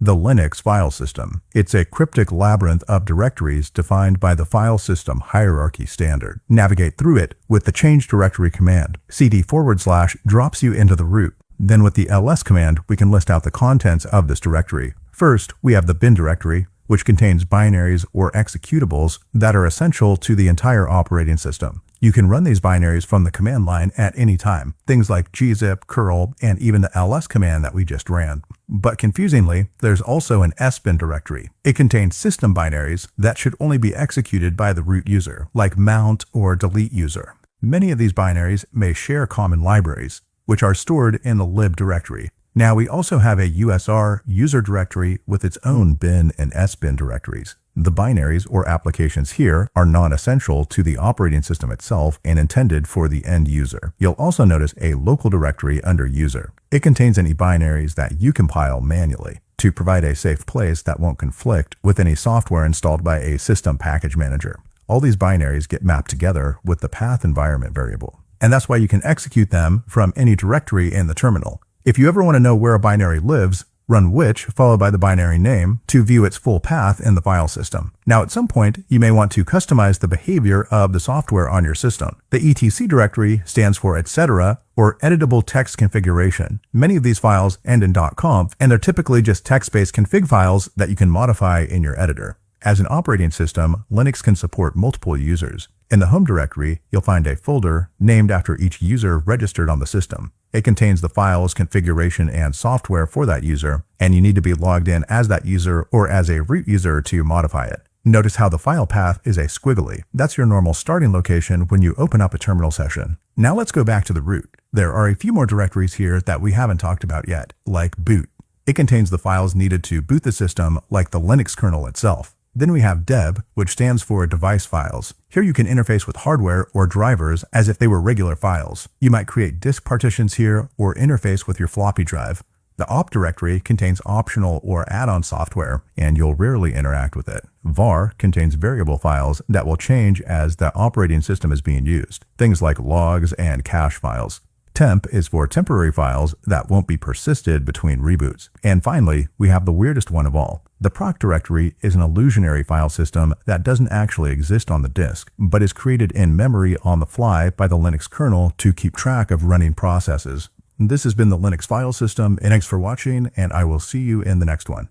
The Linux file system. It's a cryptic labyrinth of directories defined by the file system hierarchy standard. Navigate through it with the change directory command. CD// drops you into the root. Then with the ls command, we can list out the contents of this directory. First, we have the bin directory, which contains binaries or executables that are essential to the entire operating system. You can run these binaries from the command line at any time, things like gzip, curl, and even the ls command that we just ran. But confusingly, there's also an sbin directory. It contains system binaries that should only be executed by the root user, like mount or delete user. Many of these binaries may share common libraries, which are stored in the lib directory. Now we also have a USR user directory with its own bin and sbin directories. The binaries or applications here are non-essential to the operating system itself and intended for the end user. You'll also notice a local directory under user. It contains any binaries that you compile manually to provide a safe place that won't conflict with any software installed by a system package manager. All these binaries get mapped together with the path environment variable. And that's why you can execute them from any directory in the terminal. If you ever want to know where a binary lives, run which followed by the binary name to view its full path in the file system. Now at some point, you may want to customize the behavior of the software on your system. The etc directory stands for etc. or editable text configuration. Many of these files end in .conf, and they're typically just text-based config files that you can modify in your editor. As an operating system, Linux can support multiple users. In the home directory, you'll find a folder named after each user registered on the system. It contains the files, configuration, and software for that user, and you need to be logged in as that user or as a root user to modify it. Notice how the file path is a squiggly. That's your normal starting location when you open up a terminal session. Now let's go back to the root. There are a few more directories here that we haven't talked about yet, like boot. It contains the files needed to boot the system, like the Linux kernel itself. Then we have deb, which stands for device files. Here you can interface with hardware or drivers as if they were regular files. You might create disk partitions here or interface with your floppy drive. The op directory contains optional or add-on software, and you'll rarely interact with it. var contains variable files that will change as the operating system is being used, things like logs and cache files. Temp is for temporary files that won't be persisted between reboots. And finally, we have the weirdest one of all. The proc directory is an illusionary file system that doesn't actually exist on the disk, but is created in memory on the fly by the Linux kernel to keep track of running processes. This has been the Linux file system, and thanks for watching, and I will see you in the next one.